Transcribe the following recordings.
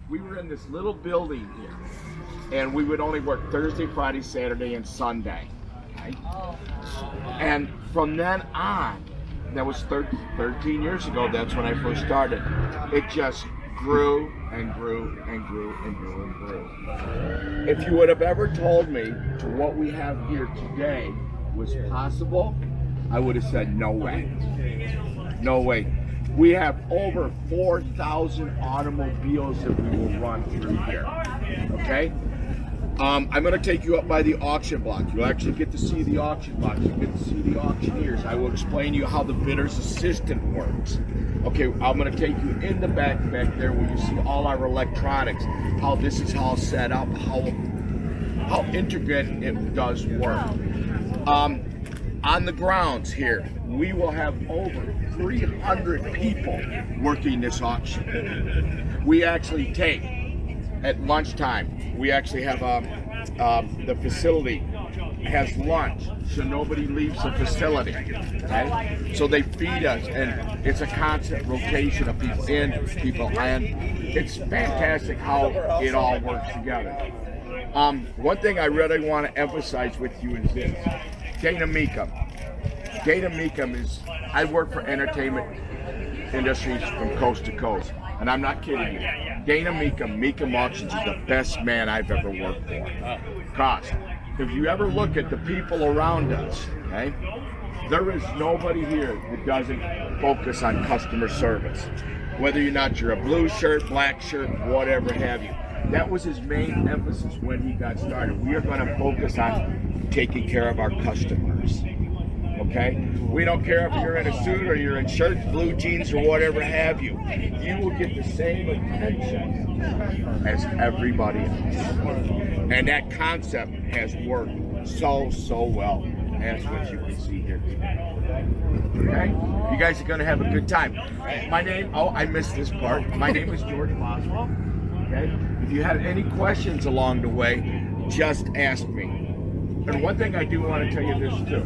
we were in this little building here, and we would only work Thursday, Friday, Saturday, and Sunday. Okay? And from then on, that was 13 years ago, that's when I first started. It just grew and grew and grew and grew and grew. If you would have ever told me to what we have here today was possible, I would have said no way. No way. We have over 4,000 automobiles that we will run through here. Okay? I'm going to take you up by the auction block. You'll actually get to see the auction block. You'll get to see the auctioneers. I will explain to you how the bidder's assistant works. Okay, I'm going to take you in the back there where you see all our electronics, how this is all set up, how intricate it does work. On the grounds here, we will have over 300 people working this auction. We actually take, at lunchtime, we actually have the facility has lunch, so nobody leaves the facility. Okay? So they feed us, and it's a constant rotation of people in, people out. It's fantastic how it all works together. One thing I really want to emphasize with you is this. Mecum. Mecum is, I work for entertainment industries from coast to coast, and I'm not kidding you. Mecum Auctions is the best man I've ever worked for. Because if you ever look at the people around us, okay, there is nobody here that doesn't focus on customer service. Whether or not you're a blue shirt, black shirt, whatever have you. That was his main emphasis when he got started. We are going to focus on taking care of our customers. Okay? We don't care if you're in a suit or you're in shirts, blue jeans, or whatever have you. You will get the same attention as everybody else. And that concept has worked so well, as what you can see here. Okay? You guys are going to have a good time. My name, I missed this part. My name is George Boswell. Okay? If you have any questions along the way, just ask me. And one thing I do want to tell you this too.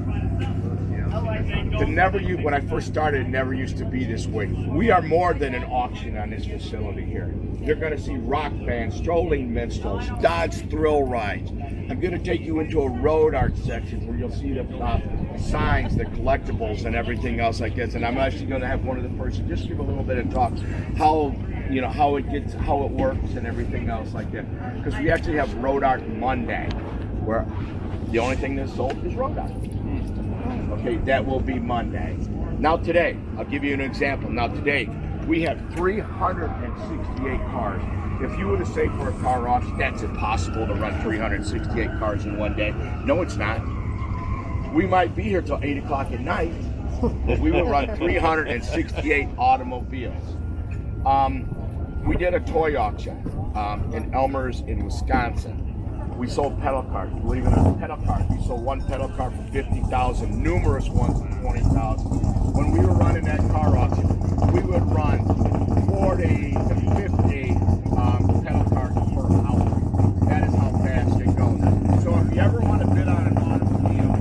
When I first started, it never used to be this way. We are more than an auction on this facility here. You're going to see rock bands, strolling minstrels, Dodge thrill rides. I'm going to take you into a road art section where you'll see the signs, the collectibles, and everything else like this. And I'm actually going to have one of the persons just give a little bit of talk how it works and everything else like that. Because we actually have road art Monday, where the only thing that's sold is road art. Okay, that will be Monday. Now today, I'll give you an example. Now today, we have 368 cars. If you were to say for a car auction, that's impossible to run 368 cars in one day. No, it's not. We might be here till 8 o'clock at night, but we will run 368 automobiles. We did a toy auction in Elmers in Wisconsin. We sold pedal cars. Believe it or not, pedal cars. We sold one pedal car for $50,000, numerous ones for $20,000. When we were running that car auction, we would run 40 to 50 pedal cars per hour. That is how fast it goes. So if you ever want to bid on an automobile,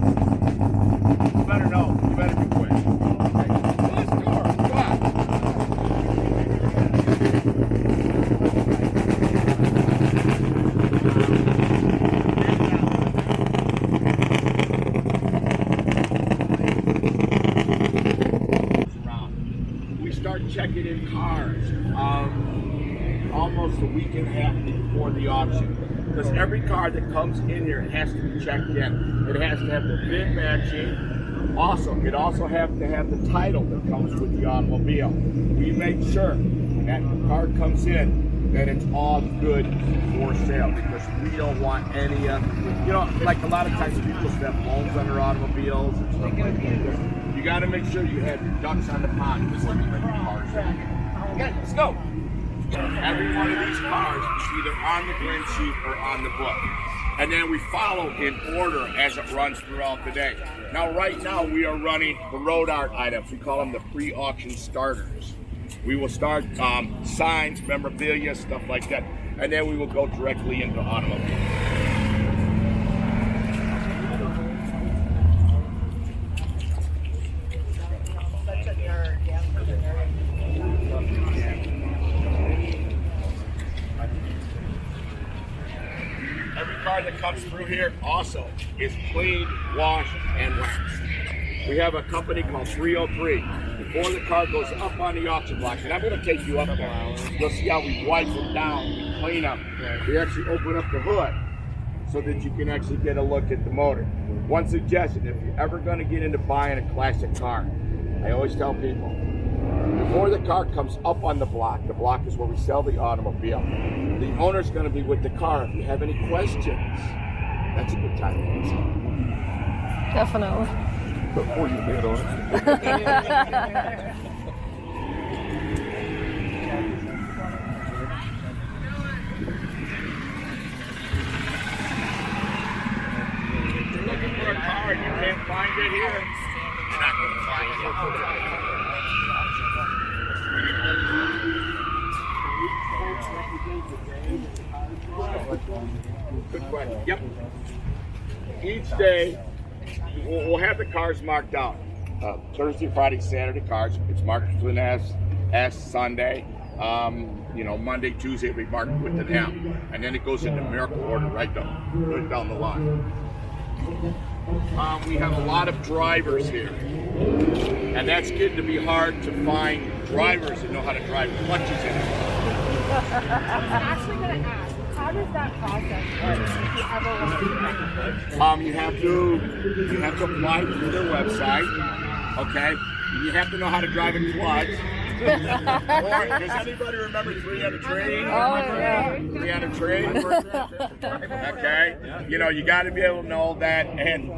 you better know. You better be quick. Okay? Let's go. Come on. Checking in cars almost a week and a half before the auction, because every car that comes in here has to be checked in. It has to have the VIN matching. Also, it also has to have the title that comes with the automobile. We make sure when that car comes in that it's all good for sale, because we don't want any like a lot of times people have loans on their automobiles and stuff like that. You got to make sure you have your ducks on the pond before you bring your cars in. Okay, let's go. Every one of these cars is either on the green sheet or on the book. And then we follow in order as it runs throughout the day. Now, right now, we are running the road art items. We call them the pre-auction starters. We will start signs, memorabilia, stuff like that. And then we will go directly into automobiles. car that comes through here also is cleaned, washed, and waxed. We have a company called 303. Before the car goes up on the auction block, and I'm going to take you up there. You'll see how we wipe them down, we clean them. We actually open up the hood so that you can actually get a look at the motor. One suggestion, if you're ever going to get into buying a classic car, I always tell people, before the car comes up on the block is where we sell the automobile. The owner's going to be with the car. If you have any questions, that's a good time to answer. Definitely. Before you bid on it. Looking for a car and you can't find it here, you're not going to find it. Good question. Yep. Each day, we'll have the cars marked out. Thursday, Friday, Saturday cars. It's marked with an S Sunday. Monday, Tuesday, it'll be marked with an M. And then it goes into miracle order right down the line. We have a lot of drivers here. And that's getting to be hard to find drivers that know how to drive clutches in it. I was actually going to ask, how does that process work if you ever want to You have to apply through their website, okay? You have to know how to drive a clutch. Does anybody remember 3 on a train? Oh, yeah. 3 on a train? Okay? You got to be able to know that, and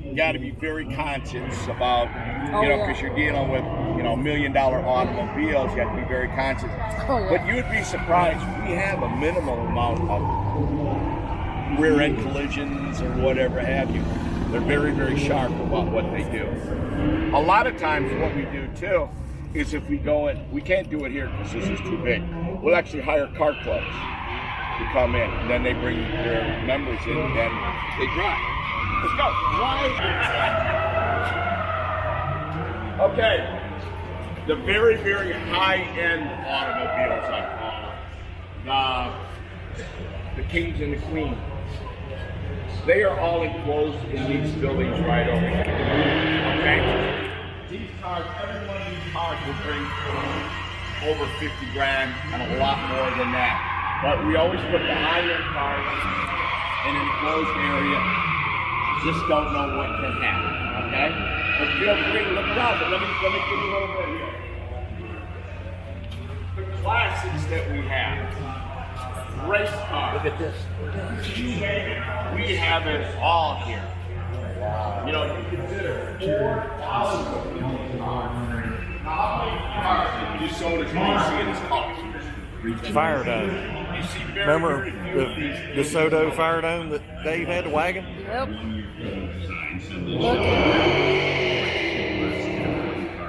you got to be very conscious about, because you're dealing with, $1 million automobiles, you have to be very conscious. Oh, yeah. But you would be surprised, we have a minimal amount of rear end collisions or whatever have you. They're very, very sharp about what they do. A lot of times what we do too is if we go in, we can't do it here because this is too big. We'll actually hire car clubs to come in, and then they bring their members in and they drive. Let's go. Okay. The very, very high-end automobiles, I call them, the kings and the queens, they are all enclosed in these buildings right over here. Okay? These cars, every one of these cars will bring over 50 grand and a lot more than that. But we always put the high-end cars in an enclosed area. Just don't know what can happen, okay? But feel free to look around, but let me give you a little bit here. The classics that we have. Race cars. Look at this. We have it all here. You consider 4,000 of these cars. Now, how many cars did you sold as you see in this car? Fire dome. You see Remember the DeSoto fire dome that Dave had, the wagon? Yep.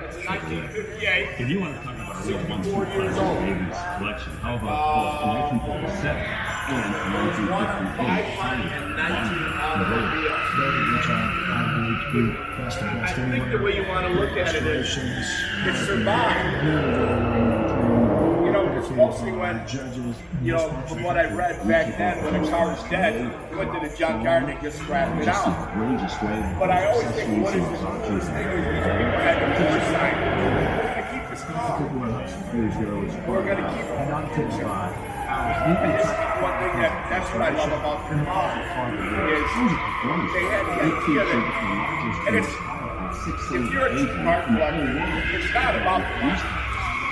It's 1958. If you want to talk about 64 years old. Davis collection, how about 1947 and 1954? I think the way you want to look at it is it survived. It's mostly when, from what I read back then, when a car was dead, you went to the junkyard and they just scrapped it out. But I always think, what is this coolest thing is these people had the foresight. We're going to keep this car. We're going to keep it. And this is one thing that's what I love about your car, is they had the idea that, and it's, if you're a cheap car collector, it's not about the money.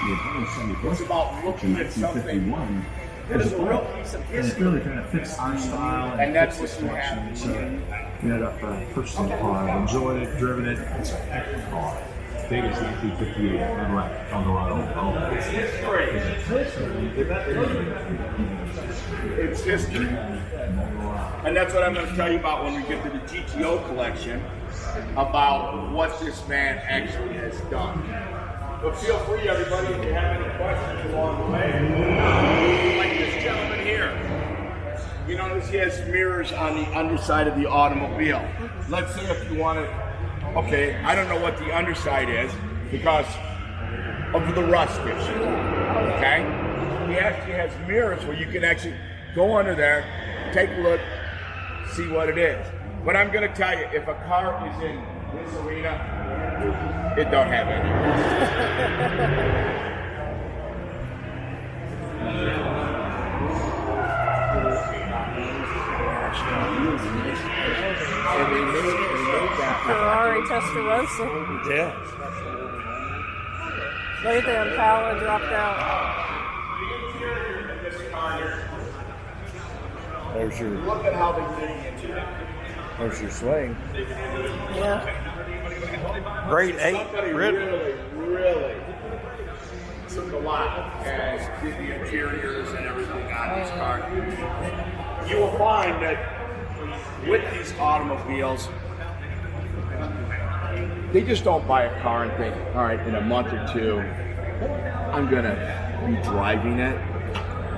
It's about looking at something that is a real piece of history. It really kind of fits our style. And that's what you have. So we ended up purchasing the car. I've enjoyed it, driven it. It's an excellent car. Davis 1958 on the road. It's history. It's history. And that's what I'm going to tell you about when we get to the GTO collection, about what this man actually has done. But feel free, everybody, if you have any questions along the way. Like this gentleman here. You notice he has mirrors on the underside of the automobile. Let's see if you want to. Okay, I don't know what the underside is because of the rust issue. Okay? He actually has mirrors where you can actually go under there, take a look, see what it is. But I'm gonna tell you, if a car is in this arena, it don't have any. And they made that. Ferrari Testarossa. Yeah. Look at them, Paolo dropped out. There's your Look at how they dig into it. there's your swing. Yeah. Grade 8 Somebody red. really took a lot and did the interiors and everything on these cars. You will find that with these automobiles, they just don't buy a car and think, all right, in a month or two, I'm gonna be driving it.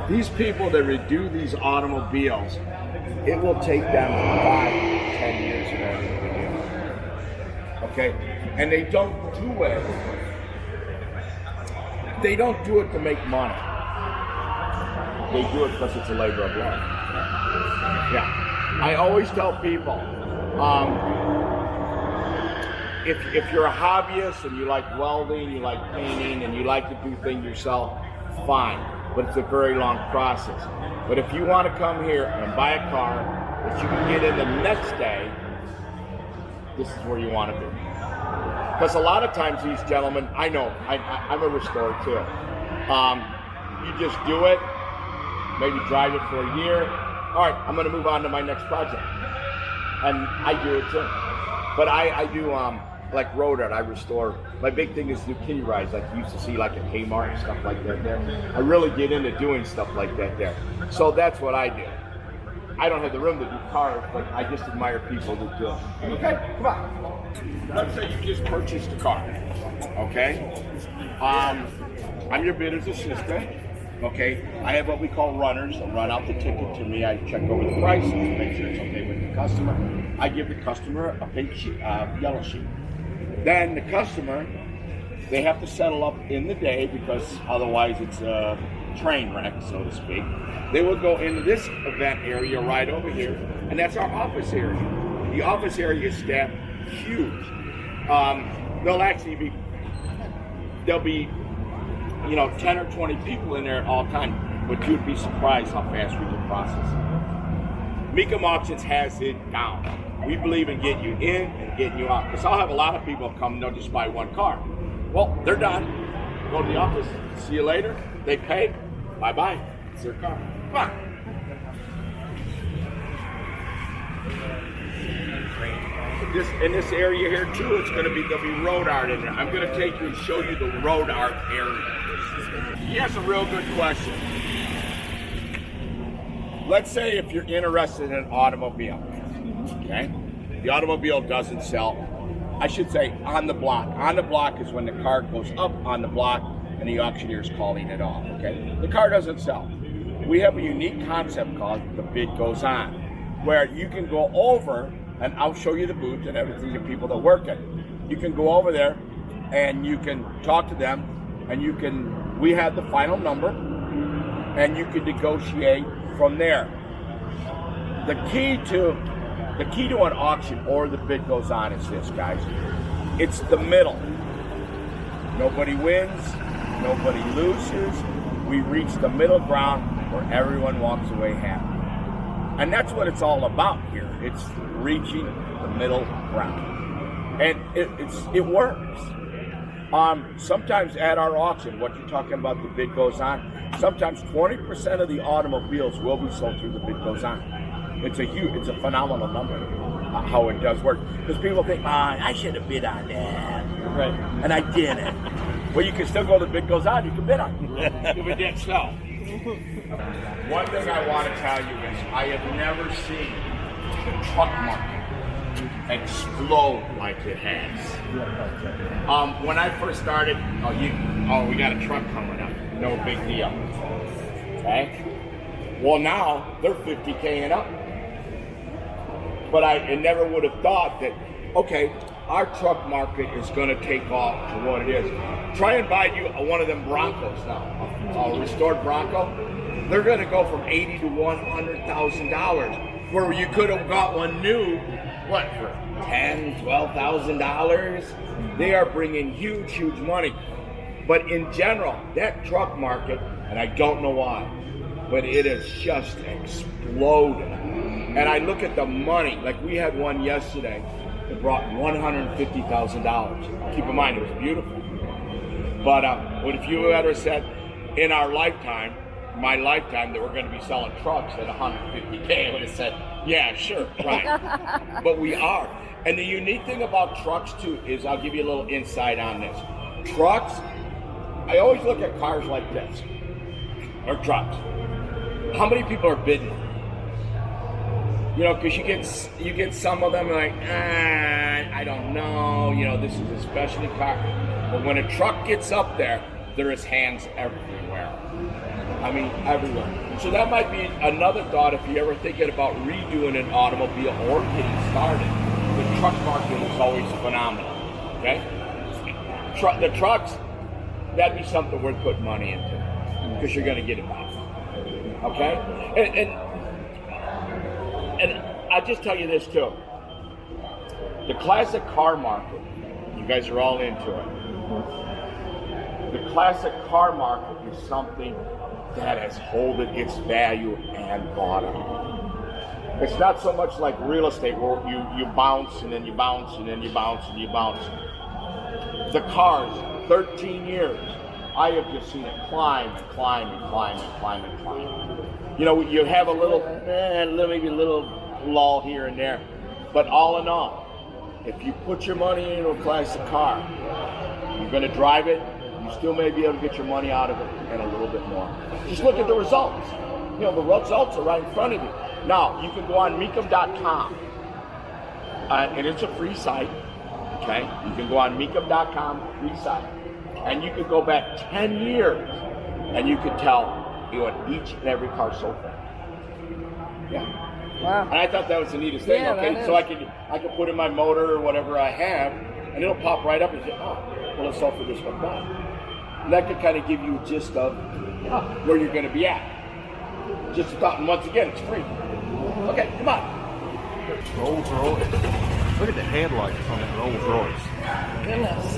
These people that redo these automobiles, it will take them 5 to 10 years for everything. Okay? And they don't do it. They don't do it to make money. They do it because it's a labor of love. Yeah. I always tell people, if you're a hobbyist and you like welding, you like painting, and you like to do things yourself, fine. But it's a very long process. But if you want to come here and buy a car that you can get in the next day, this is where you want to be. Because a lot of times these gentlemen, I know, I'm a restorer too. You just do it, maybe drive it for a year. All right, I'm going to move on to my next project. And I do it too. But I do like road art, I restore. My big thing is do kitty rides, like you used to see like at Kmart and stuff like that there. I really get into doing stuff like that there. So that's what I do. I don't have the room to do cars, but I just admire people that do it. Okay, come on. Let's say you just purchased a car, okay? I'm your bidder's assistant, okay? I have what we call runners. They'll run out the ticket to me. I check over the prices, make sure it's okay with the customer. I give the customer a pink sheet, yellow sheet. Then the customer, they have to settle up in the day because otherwise it's a train wreck, so to speak. They will go into this event area right over here, and that's our office area. The office area is staffed huge. There'll be 10 or 20 people in there at all time, but you'd be surprised how fast we can process it. Mecum Auctions has it down. We believe in getting you in and getting you out. Because I'll have a lot of people come and they'll just buy one car. Well, they're done. Go to the office. See you later. They pay. Bye-bye. It's their car. Come on. In this area here too, there'll be road art in there. I'm going to take you and show you the road art area. He has a real good question. Let's say if you're interested in an automobile, okay? The automobile doesn't sell. I should say on the block. On the block is when the car goes up on the block and the auctioneer is calling it off, okay? The car doesn't sell. We have a unique concept called the bid goes on, where you can go over, and I'll show you the booth and everything, the people that work it. You can go over there and you can talk to them, and we have the final number, and you can negotiate from there. The key to an auction or the bid goes on is this, guys. It's the middle. Nobody wins, nobody loses. We reach the middle ground where everyone walks away happy. And that's what it's all about here. It's reaching the middle ground. And it works. Sometimes at our auction, what you're talking about, the bid goes on, sometimes 20% of the automobiles will be sold through the bid goes on. It's a phenomenal number, how it does work. Because people think, I should have bid on that. Right. And I didn't. Well, you can still go to the bid goes on, you can bid on it. If it didn't sell. One thing I want to tell you is I have never seen the truck market explode like it has. When I first started, we got a truck coming up. No big deal. Okay? Well, now they're 50K and up. But I never would have thought that, okay, our truck market is going to take off to what it is. Try and buy you one of them Broncos now, a restored Bronco. They're going to go from $80,000 to $100,000 where you could have got one new, what, for $10,000, $12,000. They are bringing huge money. But in general, that truck market, and I don't know why, but it has just exploded. And I look at the money, like we had one yesterday that brought $150,000. Keep in mind, it was beautiful. But what if you had said in our lifetime, my lifetime, that we're going to be selling trucks at $150K, I would have said, yeah, sure, right. But we are. And the unique thing about trucks too is, I'll give you a little insight on this. Trucks, I always look at cars like this, or trucks. How many people are bidding? You know, because you get some of them like, I don't know, you know, this is a specialty car. But when a truck gets up there is hands everywhere. I mean, everywhere. So that might be another thought if you're ever thinking about redoing an automobile or getting started. The truck market is always phenomenal, okay? The trucks, that'd be something worth putting money into, because you're going to get it back, okay? And I'll just tell you this too. The classic car market, you guys are all into it. The classic car market is something that has holding its value and bought up. It's not so much like real estate where you bounce and then you bounce and then you bounce and you bounce. The cars, 13 years, I have just seen it climb and climb and climb and climb and climb. You know, you have maybe a little lull here and there, but all in all, if you put your money into a classic car, you're going to drive it, you still may be able to get your money out of it and a little bit more. Just look at the results. You know, the results are right in front of you. Now, you can go on Mecum.com, and it's a free site, okay? You can go on Mecum.com, free site, and you could go back 10 years, and you could tell what each and every car sold for. Yeah. Wow. And I thought that was the neatest thing, Yeah, okay? So I could put in my motor or whatever I have, and it'll pop right up and say, oh, well, it's sold for this one. And that could kind of give you a gist of where you're going to be at. Just a thought, and once again, it's free. Okay, come on. Rolls Royce. Look at the headlights on that Rolls Royce. Goodness.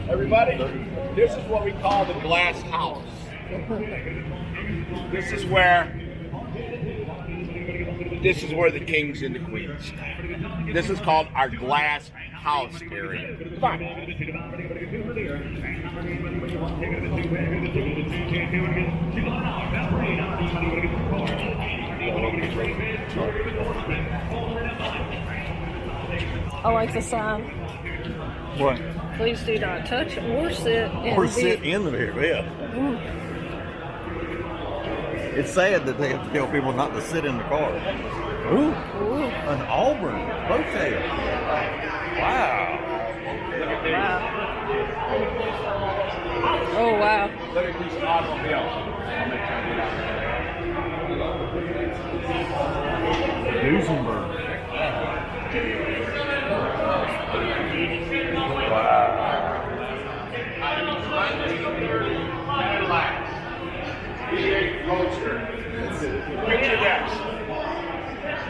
Everybody, this is what we call the glass house. This is where the kings and the queens stay. This is called our glass house area. Come on. I like the sign. What? Please do not touch or sit in Or sit in the vehicle, yeah. It's sad that they have to tell people not to sit in the car. Ooh, an Auburn hotel. Wow. Wow. Oh, wow. Look at these automobiles. I'll make sure I get out. Duesenberg. Roadster. Picture this.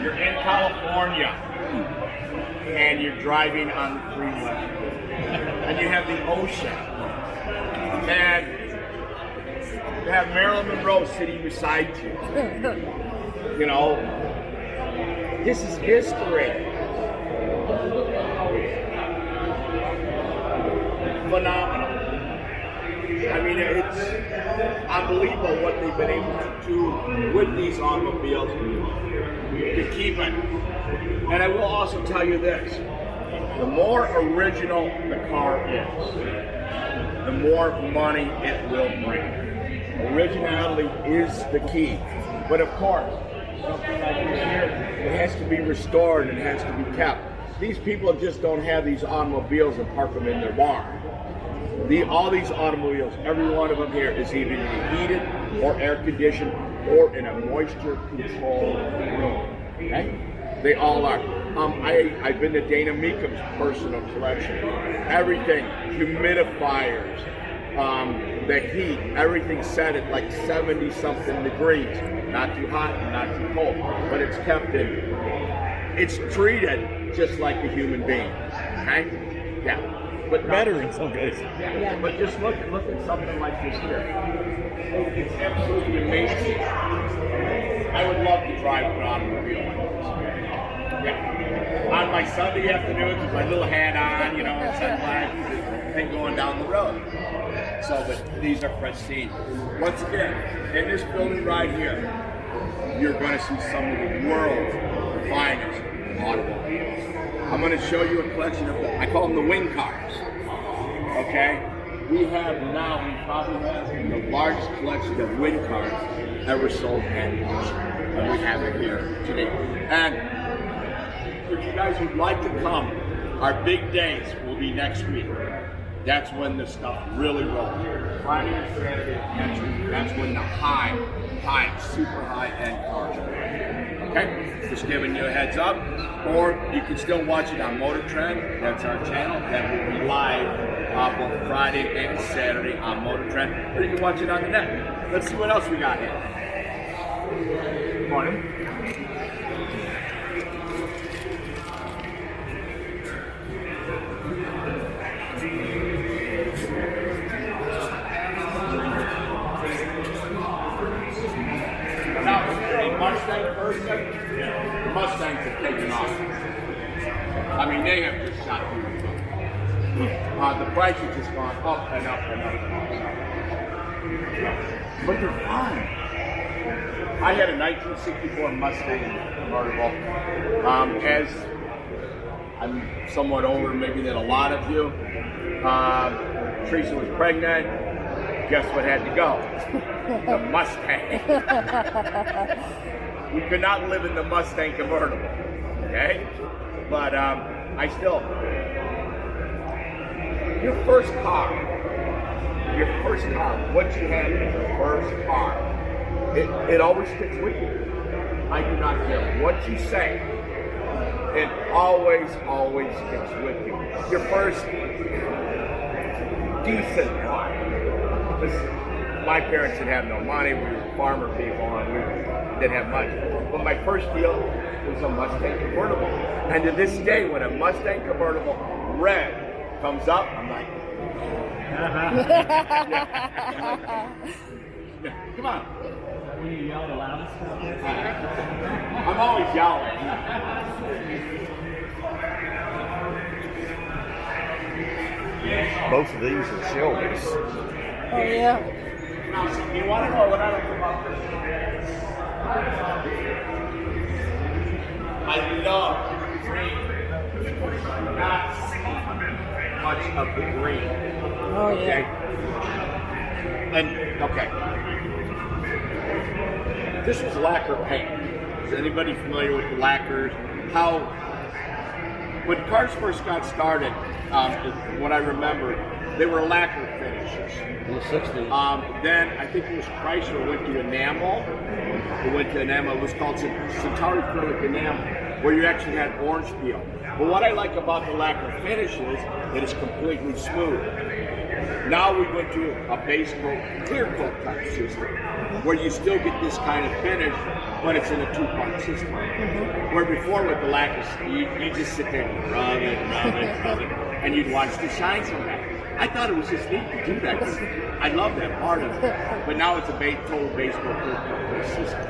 You're in California and you're driving on the freeway and you have the ocean and you have Marilyn Monroe sitting beside you. You know, this is history. Phenomenal. I mean, it's unbelievable what they've been able to do with these automobiles to keep it. And I will also tell you this, the more original the car is, the more money it will bring. Originality is the key. But of course, something like this here, it has to be restored and it has to be kept. These people just don't have these automobiles and park them in their barn. All these automobiles, every one of them here is either heated or air conditioned or in a moisture controlled room. Okay? They all are. I've been to Dana Mecum's personal collection. Everything, humidifiers, the heat, everything's set at like 70 something degrees. Not too hot and not too cold, but it's kept in. It's treated just like a human being. Okay? Yeah. But Better in some cases. Yeah. But just look at something like this here. It's absolutely amazing. I would love to drive an automobile like this. Yeah. On my Sunday afternoons with my little hat on, you know, sunglasses, and going down the road. So, but these are pristine. Once again, in this building right here, you're going to see some of the world's finest automobiles. I'm going to show you a collection of I call them the wing cars. Okay? We probably have the largest collection of wing cars ever sold anywhere. And we have it here today. And if you guys would like to come, our big days will be next week. That's when the stuff really rolls. Friday and Saturday next week, that's when the super high-end cars are. Okay? Just giving you a heads up. Or you can still watch it on Motor Trend. That's our channel. That will be live both Friday and Saturday on Motor Trend. Or you can watch it on the net. Let's see what else we got here. Good morning. Mustang person, the Mustangs have taken off. I mean, they have just shot through. The price has just gone up and up and up and up. But they're fine. I had a 1964 Mustang convertible. As I'm somewhat older maybe than a lot of you, Teresa was pregnant. Guess what had to go? The Mustang. We could not live in the Mustang convertible, okay? But I still, your first car, what you had as your first car, it always sticks with you. I do not care what you say. It always sticks with you. Your first decent car. My parents didn't have no money. We were farmer people and we didn't have much. But my first deal was a Mustang convertible. And to this day, when a Mustang convertible red comes up, I'm like, yeah, come on. When you yell the loudest? I'm always yelling. Both of these are Shelby's. Oh, yeah. Now, you want to know what I like about this? I love green. Not much of the green. Oh, Okay? yeah. And, okay. This was lacquer paint. Is anybody familiar with the lacquers? How, when cars first got started, what I remember, they were lacquer finishes. In the 60s. Then I think it was Chrysler went to enamel. It went to enamel. It was called Centauri acrylic enamel, where you actually had orange peel. But what I like about the lacquer finish is that it's completely smooth. Now we went to a base coat, clear coat type system, where you still get this kind of finish, but it's in a two-part system. Where before with the lacquer, you just sit there and rub it, and you'd watch the shines from that. I thought it was just neat to do that. I love that part of it. But now it's a total base coat clear coat system.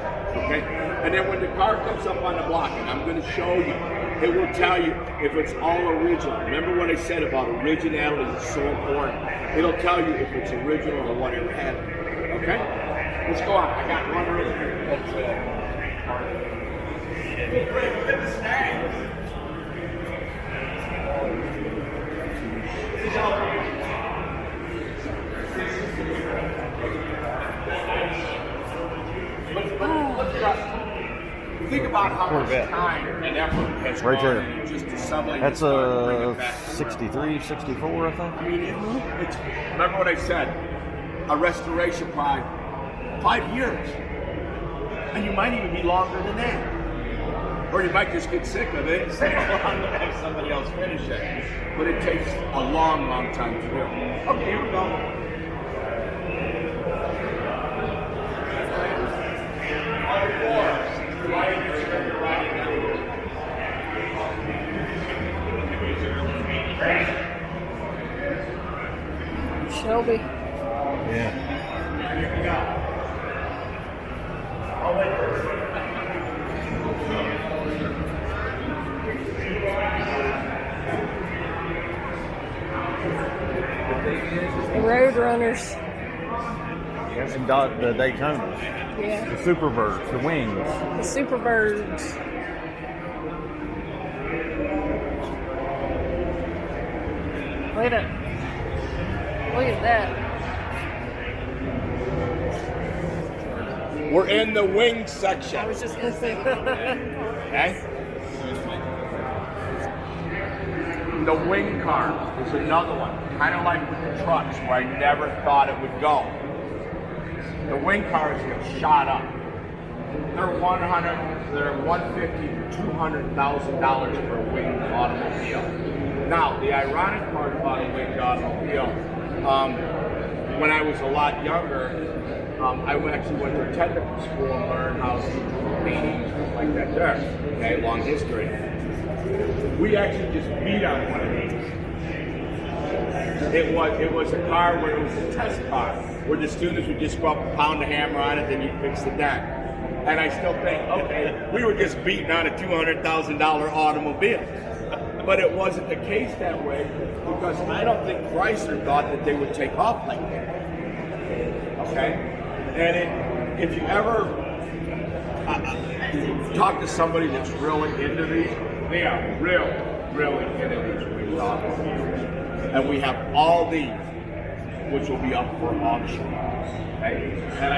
Okay? And then when the car comes up on the block, and I'm going to show you, it will tell you if it's all original. Remember what I said about originality is so important. It'll tell you if it's original or whatever had it. Okay? Let's go on. I got one right here. Let's look at the snags. Think about how much time and effort has Right gone there. into just assembling That's this stuff and bringing a it back. 63, 64, I think. I mean, it's remember what I said, a restoration by 5 years. And you might even be longer than that. Or you might just get sick of it and say, well, I'm going to have somebody else finish it. But it takes a long, long time to do. Okay, here we go. Shelby. Yeah. The Road Runners. And the Daytonas, Yeah. the Superbirds, the Wings. The Superbirds. Look at that. We're in the wing section. I was just gonna say. Okay? The wing car is another one, kind of like with the trucks, where I never thought it would go. The wing cars get shot up. They're $150,000 to $200,000 for a winged automobile. Now, the ironic part about a winged automobile, when I was a lot younger, I actually went to a technical school and learned how to do painting and stuff like that there. Okay, long history. We actually just beat on one of these. It was a car where it was a test car, where the students would just go up and pound the hammer on it, then you fix the dent. And I still think, okay, we were just beating on a $200,000 automobile. But it wasn't the case that way, because I don't think Chrysler thought that they would take off like that. Okay? And if you ever talk to somebody that's really into these, they are really into these winged automobiles. And we have all these, which will be up for auction. Okay? And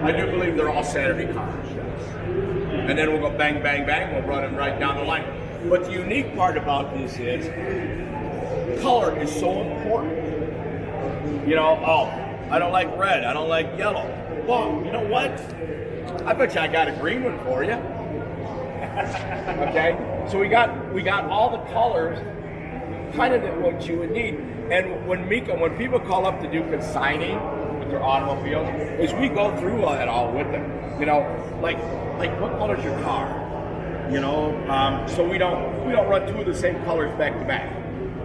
I do believe they're all Saturday cars. And then we'll go bang, bang, bang, we'll run them right down the line. But the unique part about this is, color is so important. You know, I don't like red, I don't like yellow. Well, you know what? I bet you I got a green one for you. Okay? So we got all the colors, kind of what you would need. And when people call up to do consigning with their automobiles, is we go through all that all with them. You know, like what color's your car? You know, so we don't run two of the same colors back to back.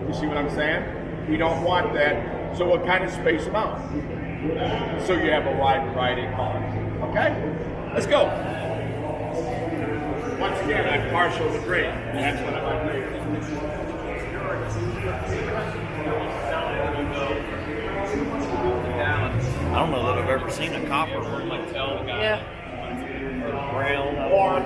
You see what I'm saying? We don't want that, so we'll kind of space them out. So you have a wide variety of colors. Okay? Let's go. Once again, I'm partial to green. That's what I like. I don't know that I've ever seen a copper one. Yeah. Brown. Or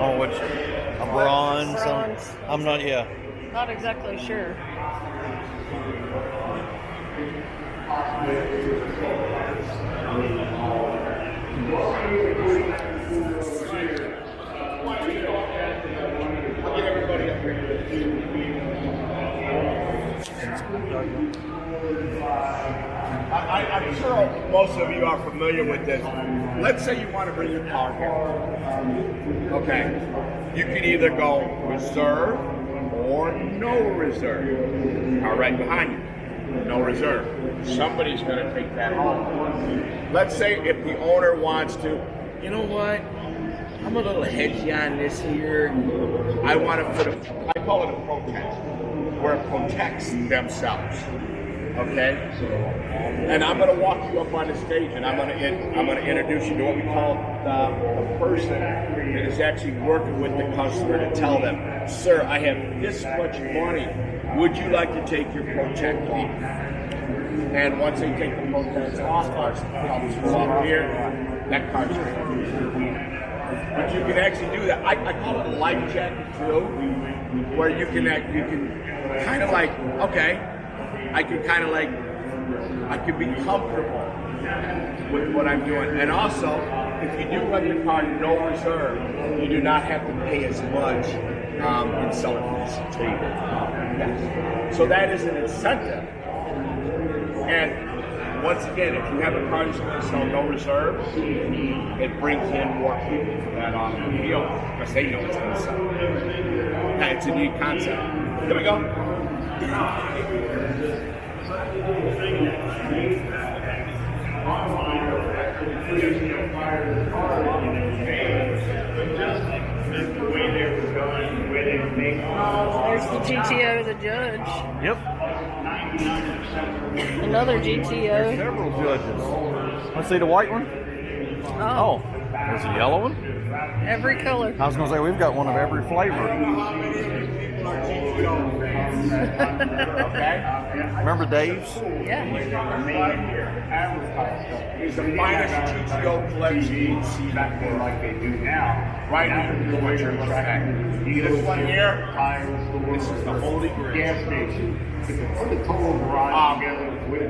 Oh, which a bronze. Bronze. I'm not. Yeah. Not exactly sure. I'll get everybody up here. I'm sure most of you are familiar with this. Let's say you want to bring your car here. Okay. You can either go reserve or no reserve. Car right behind you. No reserve. Somebody's going to take that home. Let's say if the owner wants to, you know what? I'm a little hedgy on this here. I want to put I call it a protect, where it protects themselves. Okay? And I'm going to walk you up on the stage, and I'm going to introduce you to what we call the person that is actually working with the customer to tell them, sir, I have this much money. Would you like to take your protect off? And once they take the protect off, comes up here, that car's free. But you can actually do that. I call it a life jacket too, where you can kind of like, okay, I can be comfortable with what I'm doing. And also, if you do run your car no reserve, you do not have to pay as much in selling fees. Yes. So that is an incentive. And once again, if you have a car that's going to sell no reserve, it brings in more people for that automobile because they know it's going to sell. Yeah, it's a neat concept. Here we go. The way they were going, the way they were There's the GTO, the judge. Yep. Another There's GTO. several judges. Let's see the white one. Oh, there's a yellow one. Every color. I was going to say, we've got one of every flavor. Remember Dave's? Yeah. It's the finest GTO collection you can see back there like they do now. Right here, what you're looking at. This one here, this is the Holy Gas Station. The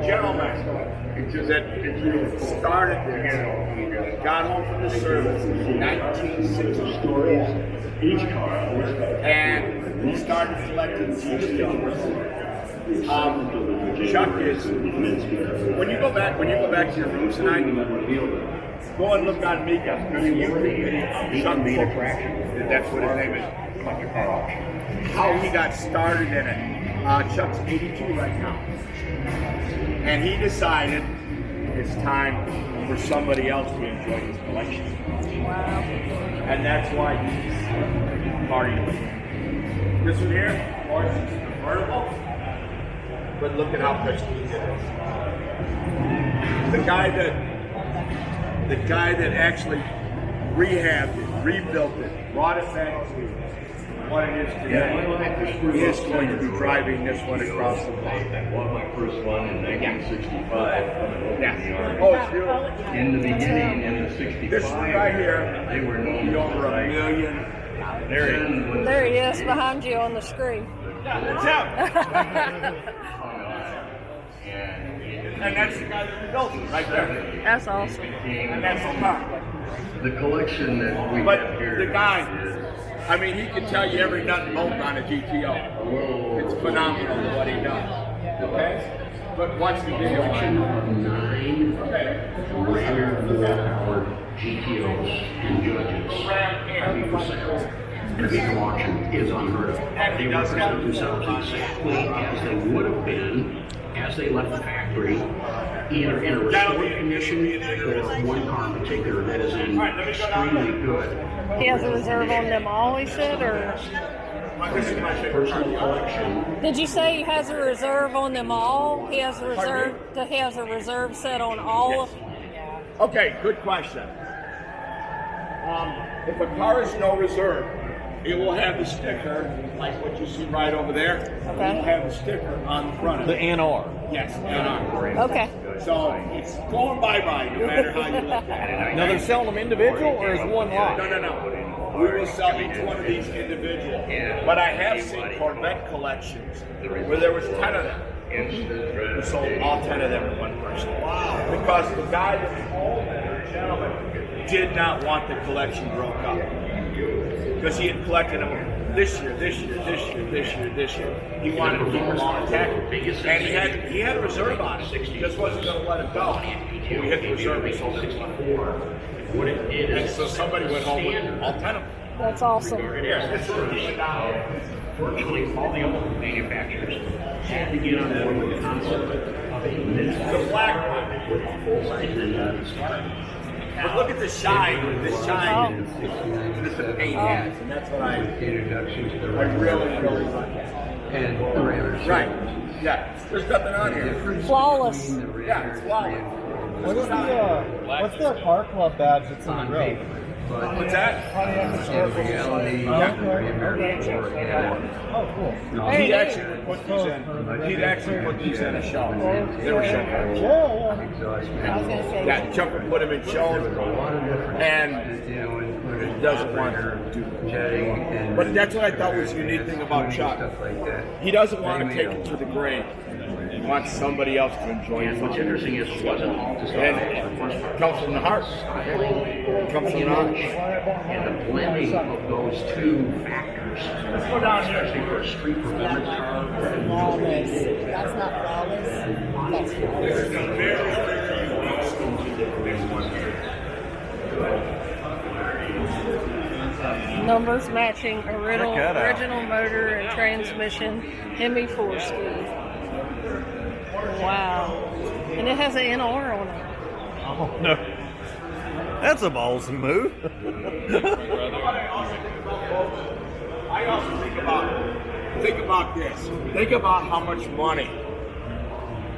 gentleman that started this, got home from the service in 1964, and he started collecting GTOs. Chuck is, when you go back to your room tonight, go and look on Mecum. Chuck made attraction. That's what his name is. How he got started in it. Chuck's 82 right now. And he decided it's time for somebody else to enjoy his collection. Wow. And that's why he's partying with it. This one here, of course, is convertible. But look at how pristine it is. The guy that actually rehabbed it, rebuilt it, brought it back to what it is today, is going to be driving this one across the block. I bought my first one in 1965. Yeah. Oh, it's beautiful. In the beginning, in the 65, This one right here, they were known be over $1 million. There he is behind you on the screen. That's him. And that's the guy that rebuilt it right there. That's awesome. And that's the top. The collection that we But have here. the guy, I mean, he can tell you every nut and bolt on a GTO. It's phenomenal what he does. Okay? But watch the video. Collection of 9 rare low-powered GTOs and judges ready for sale. The big auction is unheard of. They represent themselves exactly as they would have been as they left the factory, either in a restored condition or one car in particular that is in extremely good. He has a reserve on them all, he said, or Personal collection. did you say he has a reserve on them all? He has a reserve. He has a reserve set on all of. Okay, good question. If a car is no reserve, it will have the sticker, like what you see right over there. Okay. It will have the sticker on the front of The it. NR. Yes, NR. Okay. So it's going bye-bye no matter how you look at it. Now they're selling them individual or is one lot? No. We will sell each one of these individual. But I have seen Corvette collections where there was 10 of them. We sold all 10 of them to one person. Wow. Because the guy that owned it, the gentleman, did not want the collection broke up. Because he had collected them this year. He wanted to keep them all intact. And he had a reserve on it. He just wasn't going to let it go. We hit the reserve and sold it. And so somebody went home with all 10 of them. That's awesome. Yeah, it's Fortunately, all the other manufacturers had to get on board with the concept of a the black one. full-size engine start. But look at the shine that the paint has. And that's what I Introductions to the really like. and parameters. Right. Yeah. There's nothing on here. Flawless. Yeah, it's flawless. What's the car club badge that's in the grill? What's that? Oh, cool. He'd actually put these in. He'd actually put these in a show. They were show. I was gonna say. Yeah, Chuck would put them in shows, and he doesn't want to do. But that's what I thought was the unique thing about Chuck. He doesn't want to take it to the grave. He wants somebody else to enjoy it. What's interesting is it wasn't all just And it comes from the heart. It comes from the heart. and the blending of those two factors. Let's go down here. Especially for a street performance car. Flawless. That's not flawless. That's flawless. Numbers matching original Check that out. motor and transmission, Hemi 4-speed. Wow. And it has an NR on it. Oh, no. That's a ballsy move. I also think about think about this. Think about how much money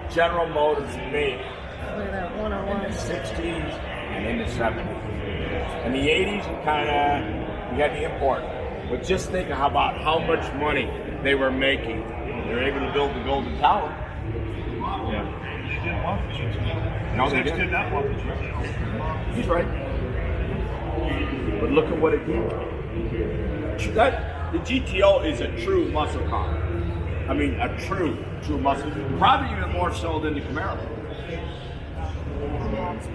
General Motors made Look at that in the 101. 60s and in the 70s. In the 80s, you had the import. But just think about how much money they were making. They were able to build the Golden Tower. Yeah. They didn't want the GTO. No, they Did didn't. not want the GTO. He's right. But look at what it did. The GTO is a true muscle car. I mean, a true muscle. Probably even more so than the Camaro.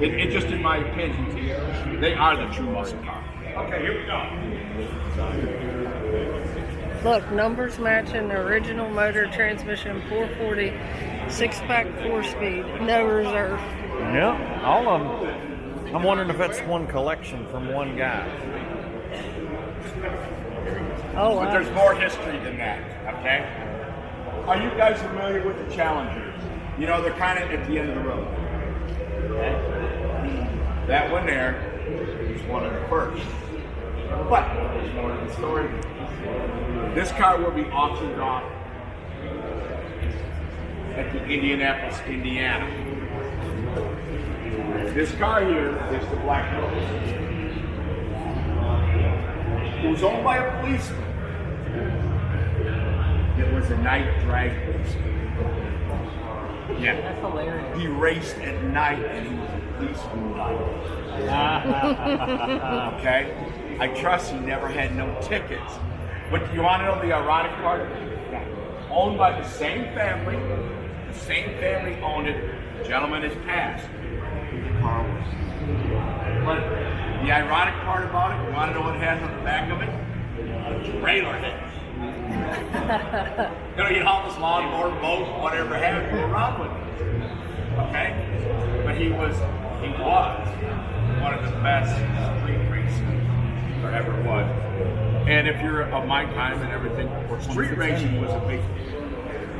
It just in my opinion, they are the true muscle car. Okay, here we go. Look, numbers matching the original motor, transmission, 440, 6-pack, 4-speed, no reserve. Yeah, all of them. I'm wondering if that's one collection from one guy. Oh, But wow. there's more history than that, okay? Are you guys familiar with the Challengers? You know, they're kind of at the end of the road. Okay? That one there is one of the first. But there's more to the story. This car will be auctioned off at the Indianapolis, Indiana. This car here is the Black Rose. It was owned by a policeman. It was a night drag race. Yeah. That's hilarious. He raced at night and he was a policeman. Okay? I trust he never had no tickets. But you want to know the ironic part? Owned by the same family. The same family owned it. The gentleman has passed. The car was. But the ironic part about it, you want to know what it has on the back of it? A trailer hitch. You know, you haul this lawnmower, boat, whatever have you, go around with it. Okay? But he was one of the best street racers there ever was. And if you're of my time and everything, street racing was a big,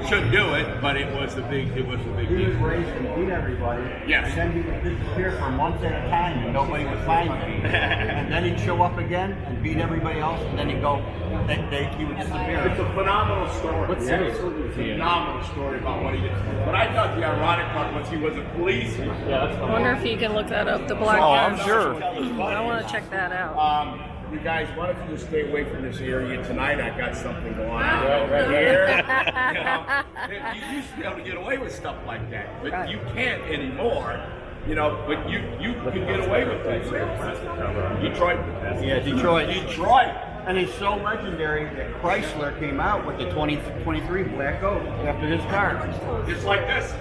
shouldn't do it, but it was a big He would deal. race and beat everybody. Yes. And then he would disappear for months at a time and nobody would find him. And then he'd show up again and beat everybody else and then he'd go, he would disappear. It's a phenomenal story. What's Absolutely phenomenal story about what he did. But I thought the ironic part was he was a policeman. I wonder if you can look that up, the Black Oh, I'm Rose. sure. I want to check that out. You guys, why don't you just stay away from this area tonight? I got something going on right here. You know, you used to be able to get away with stuff like that, but Right. you can't anymore. You know, but you can get away with that. Detroit. Yeah, Detroit. Detroit. And he's so legendary that Chrysler came out with the 2023 Black Oak after his car. It's like this.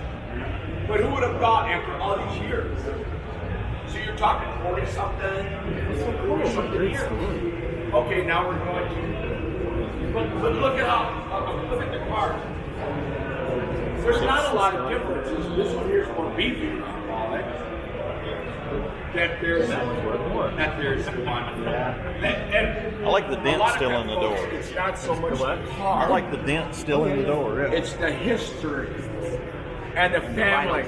But who would have thought after all these years? So you're talking 40-something years. Okay, now we're going to. But look at look at the car. There's not a lot of differences. This one here's more beefy, I call it. That there's one. And I like the a dent lot of still in the folks, door. It's not so much the car. I like the dent still in the door. Yeah. It's the history and the family.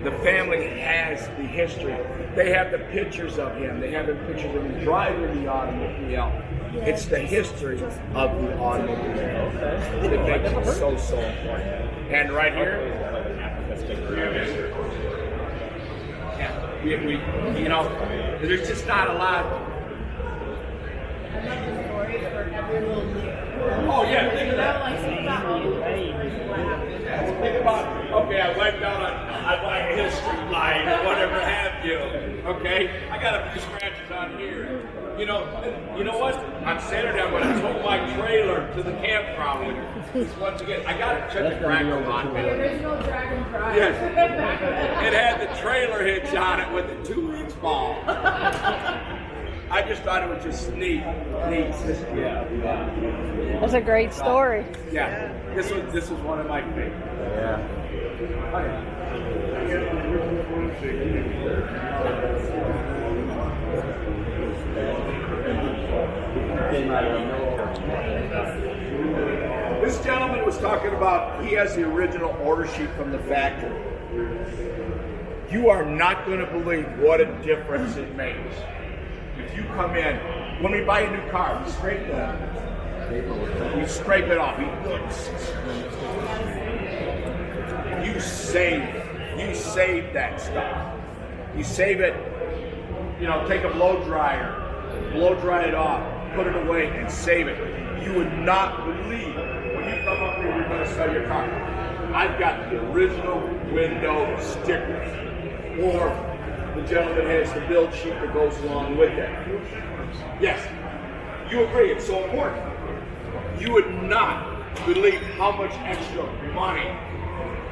The family has the history. They have the pictures of him. They have the pictures of him driving the automobile. It's the history of the automobile that makes it so important. And right here, you know, there's just not a lot. Oh yeah, think of that. Think about, okay, I wiped out on my history line or whatever have you. Okay, I got a few scratches on here. You know what? On Saturday I'm going to tow my trailer to the campground with me. Once again, I got to check the crackle on it. Original Dragon Pride. Yes, it had the trailer hitch on it with the 2-inch ball. I just thought it was just neat. That's a great story. Yeah, this was one of my favorites. This gentleman was talking about, he has the original order sheet from the factory. You are not going to believe what a difference it makes. If you come in, when we buy a new car, we scrape the You scrape it off. You save it. You save that stuff. You save it, you know, take a blow dryer, blow dry it off, put it away, and save it. You would not believe when you come up here, you're going to sell your car. I've got the original window stickers, or the gentleman has the build sheet that goes along with it. Yes, you agree, it's so important. You would not believe how much extra money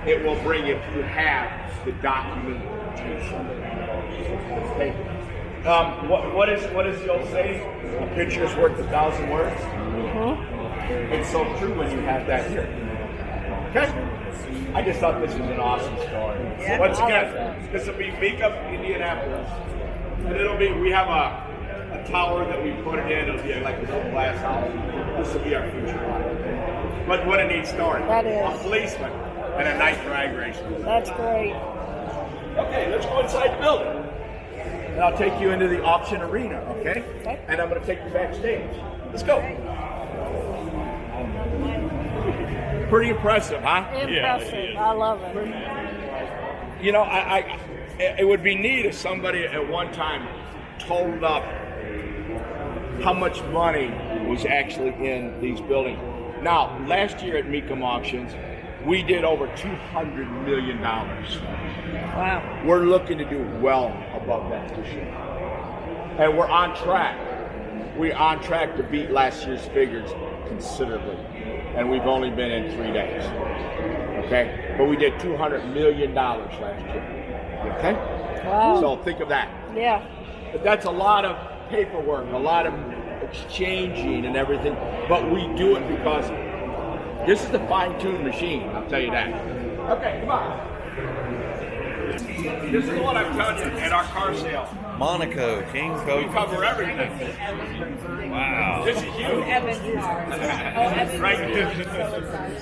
it will bring if you have the documentation. What is the old saying? A picture is worth 1,000 words. Mm-hmm. It's so true when you have that here. Okay? I just thought this was an awesome story. Yeah, Once I again, this will be Mecum, Indianapolis. And we have a tower that we put it in. It'll be like a little glass house. This will be our future line. But what a neat story. That is. A policeman and a night drag race. That's great. Okay, let's go inside the building. And I'll take you into the auction arena, okay? And I'm going to take you backstage. Let's go. Pretty impressive, huh? Impressive. I love it. You know, it would be neat if somebody at one time totaled up how much money was actually in these buildings. Now, last year at Mecum Auctions, we did over $200 million. Wow. We're looking to do well above that this year. And we're on track. We're on track to beat last year's figures considerably. And we've only been in 3 days. Okay? But we did $200 million last year. Okay? Wow. So think of that. Yeah. But that's a lot of paperwork, a lot of exchanging and everything. But we do it because this is the fine-tuned machine, I'll tell you that. Okay, come on. This is what I'm telling you at our car sale. Monaco, King We Coke. cover everything. Wow. This is huge. Right?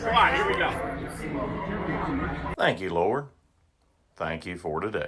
Come on, here we go. Thank you, Lord. Thank you for today.